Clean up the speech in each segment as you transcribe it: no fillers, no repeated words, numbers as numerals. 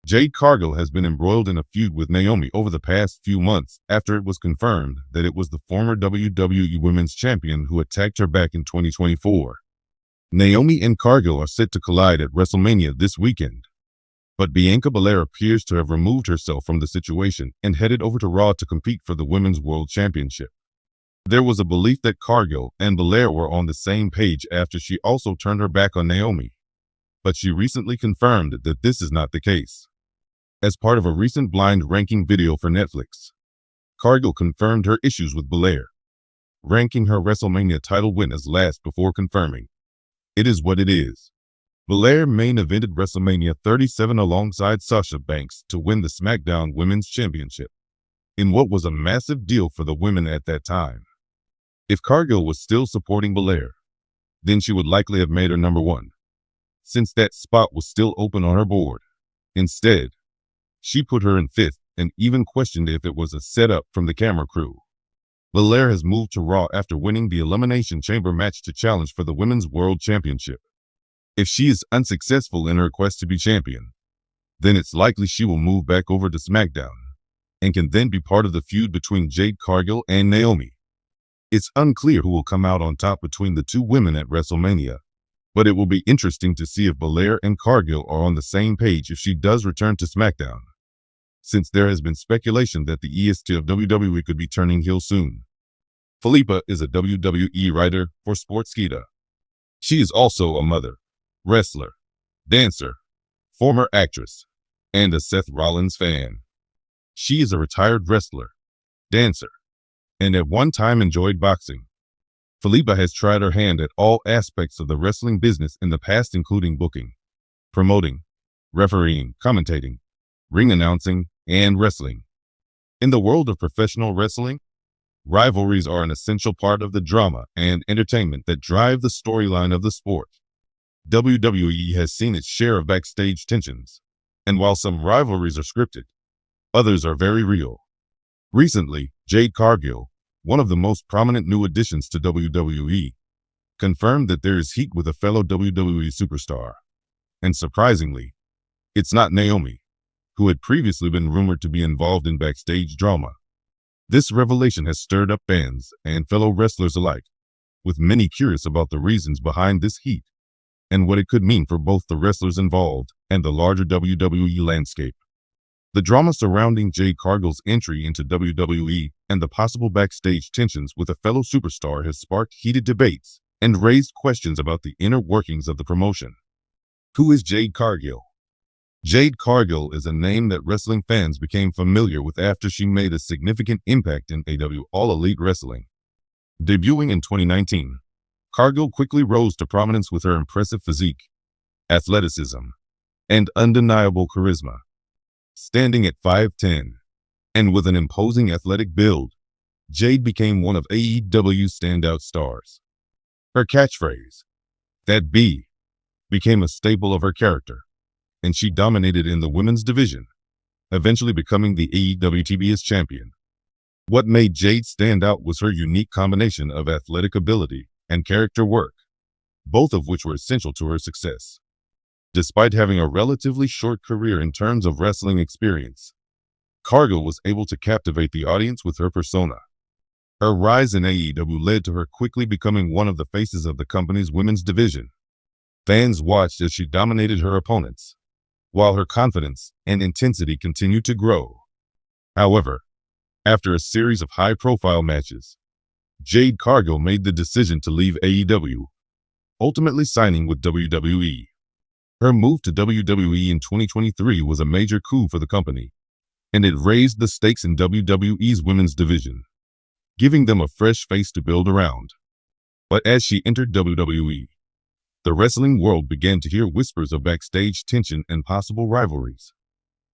Jade Cargill has been embroiled in a feud with Naomi over the past few months after it was confirmed that it was the former WWE Women's Champion who attacked her back in 2024. Naomi and Cargill are set to collide at WrestleMania this weekend, but Bianca Belair appears to have removed herself from the situation and headed over to Raw to compete for the Women's World Championship. There was a belief that Cargill and Belair were on the same page after she also turned her back on Naomi, but she recently confirmed that this is not the case. As part of a recent blind ranking video for Netflix, Cargill confirmed her issues with Belair, ranking her WrestleMania title win as last before confirming, "It is what it is." Belair main evented WrestleMania 37 alongside Sasha Banks to win the SmackDown Women's Championship, in what was a massive deal for the women at that time. If Cargill was still supporting Belair, then she would likely have made her number one, since that spot was still open on her board. Instead, she put her in fifth and even questioned if it was a setup from the camera crew. Belair has moved to Raw after winning the Elimination Chamber match to challenge for the Women's World Championship. If she is unsuccessful in her quest to be champion, then it's likely she will move back over to SmackDown and can then be part of the feud between Jade Cargill and Naomi. It's unclear who will come out on top between the two women at WrestleMania, but it will be interesting to see if Belair and Cargill are on the same page if she does return to SmackDown, since there has been speculation that the EST of WWE could be turning heel soon. Philippa is a WWE writer for Sportskeeda. She is also a mother, wrestler, dancer, former actress, and a Seth Rollins fan. She is a retired wrestler, dancer, and at one time enjoyed boxing. Philippa has tried her hand at all aspects of the wrestling business in the past, including booking, promoting, refereeing, commentating, ring announcing, and wrestling. In the world of professional wrestling, rivalries are an essential part of the drama and entertainment that drive the storyline of the sport. WWE has seen its share of backstage tensions, and while some rivalries are scripted, others are very real. Recently, Jade Cargill, one of the most prominent new additions to WWE, confirmed that there is heat with a fellow WWE superstar. And surprisingly, it's not Naomi, who had previously been rumored to be involved in backstage drama. This revelation has stirred up fans and fellow wrestlers alike, with many curious about the reasons behind this heat and what it could mean for both the wrestlers involved and the larger WWE landscape. The drama surrounding Jade Cargill's entry into WWE and the possible backstage tensions with a fellow superstar has sparked heated debates and raised questions about the inner workings of the promotion. Who is Jade Cargill? Jade Cargill is a name that wrestling fans became familiar with after she made a significant impact in AEW All Elite Wrestling. Debuting in 2019, Cargill quickly rose to prominence with her impressive physique, athleticism, and undeniable charisma. Standing at 5'10", and with an imposing athletic build, Jade became one of AEW's standout stars. Her catchphrase, "That B," became a staple of her character, and she dominated in the women's division, eventually becoming the AEW TBS champion. What made Jade stand out was her unique combination of athletic ability and character work, both of which were essential to her success. Despite having a relatively short career in terms of wrestling experience, Cargill was able to captivate the audience with her persona. Her rise in AEW led to her quickly becoming one of the faces of the company's women's division. Fans watched as she dominated her opponents, while her confidence and intensity continued to grow. However, after a series of high-profile matches, Jade Cargill made the decision to leave AEW, ultimately signing with WWE. Her move to WWE in 2023 was a major coup for the company, and it raised the stakes in WWE's women's division, giving them a fresh face to build around. But as she entered WWE, the wrestling world began to hear whispers of backstage tension and possible rivalries,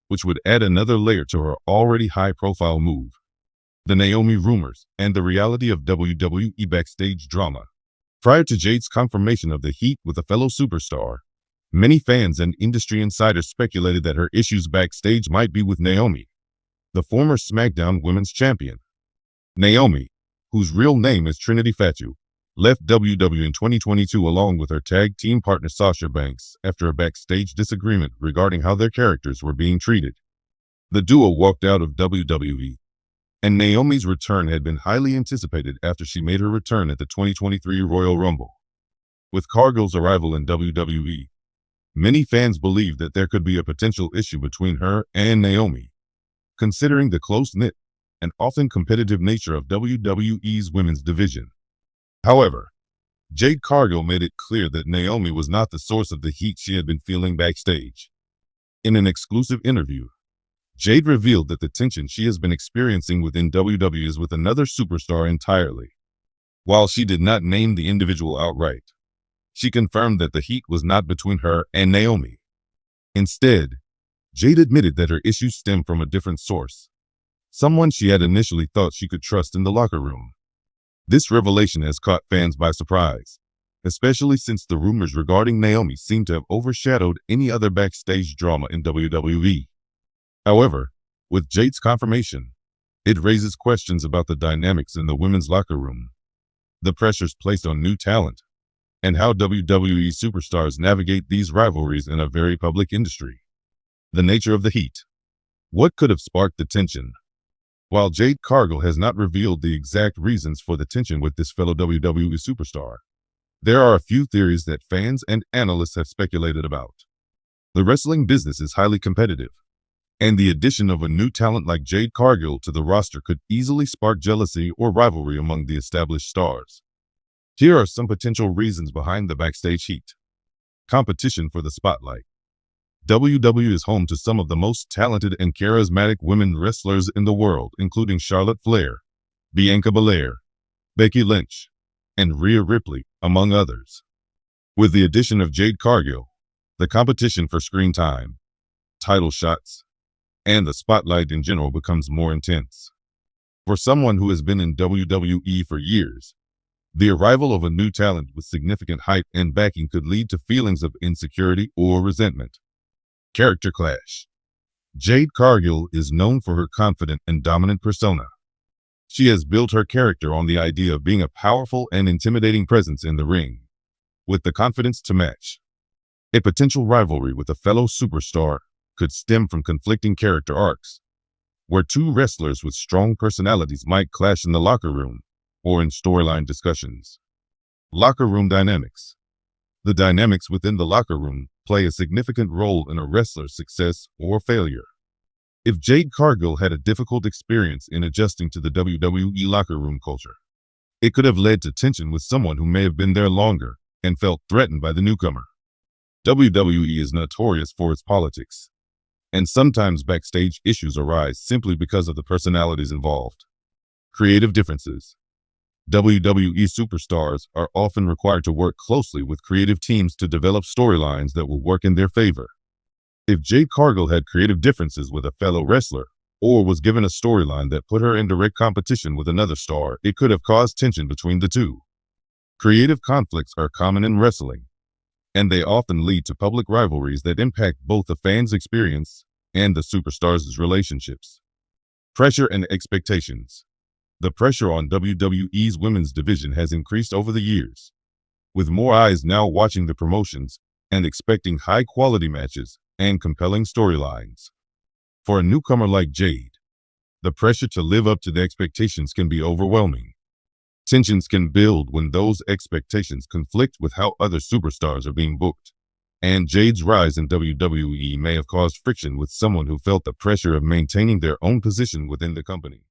which would add another layer to her already high-profile move. The Naomi rumors and the reality of WWE backstage drama. Prior to Jade's confirmation of the heat with a fellow superstar, many fans and industry insiders speculated that her issues backstage might be with Naomi, the former SmackDown Women's Champion. Naomi, whose real name is Trinity Fatu, left WWE in 2022 along with her tag team partner Sasha Banks after a backstage disagreement regarding how their characters were being treated. The duo walked out of WWE, and Naomi's return had been highly anticipated after she made her return at the 2023 Royal Rumble. With Cargill's arrival in WWE, many fans believed that there could be a potential issue between her and Naomi, considering the close-knit and often competitive nature of WWE's women's division. However, Jade Cargill made it clear that Naomi was not the source of the heat she had been feeling backstage. In an exclusive interview, Jade revealed that the tension she has been experiencing within WWE is with another superstar entirely. While she did not name the individual outright, she confirmed that the heat was not between her and Naomi. Instead, Jade admitted that her issues stemmed from a different source, someone she had initially thought she could trust in the locker room. This revelation has caught fans by surprise, especially since the rumors regarding Naomi seem to have overshadowed any other backstage drama in WWE. However, with Jade's confirmation, it raises questions about the dynamics in the women's locker room, the pressures placed on new talent, and how WWE superstars navigate these rivalries in a very public industry. The nature of the heat. What could have sparked the tension? While Jade Cargill has not revealed the exact reasons for the tension with this fellow WWE superstar, there are a few theories that fans and analysts have speculated about. The wrestling business is highly competitive, and the addition of a new talent like Jade Cargill to the roster could easily spark jealousy or rivalry among the established stars. Here are some potential reasons behind the backstage heat. Competition for the spotlight. WWE is home to some of the most talented and charismatic women wrestlers in the world, including Charlotte Flair, Bianca Belair, Becky Lynch, and Rhea Ripley, among others. With the addition of Jade Cargill, the competition for screen time, title shots, and the spotlight in general becomes more intense. For someone who has been in WWE for years, the arrival of a new talent with significant hype and backing could lead to feelings of insecurity or resentment. Character clash. Jade Cargill is known for her confident and dominant persona. She has built her character on the idea of being a powerful and intimidating presence in the ring, with the confidence to match. A potential rivalry with a fellow superstar could stem from conflicting character arcs, where two wrestlers with strong personalities might clash in the locker room or in storyline discussions. Locker room dynamics. The dynamics within the locker room play a significant role in a wrestler's success or failure. If Jade Cargill had a difficult experience in adjusting to the WWE locker room culture, it could have led to tension with someone who may have been there longer and felt threatened by the newcomer. WWE is notorious for its politics, and sometimes backstage issues arise simply because of the personalities involved. Creative differences. WWE superstars are often required to work closely with creative teams to develop storylines that will work in their favor. If Jade Cargill had creative differences with a fellow wrestler, or was given a storyline that put her in direct competition with another star, it could have caused tension between the two. Creative conflicts are common in wrestling, and they often lead to public rivalries that impact both the fans' experience and the superstars' relationships. Pressure and expectations. The pressure on WWE's women's division has increased over the years, with more eyes now watching the promotions and expecting high-quality matches and compelling storylines. For a newcomer like Jade, the pressure to live up to the expectations can be overwhelming. Tensions can build when those expectations conflict with how other superstars are being booked, and Jade's rise in WWE may have caused friction with someone who felt the pressure of maintaining their own position within the company.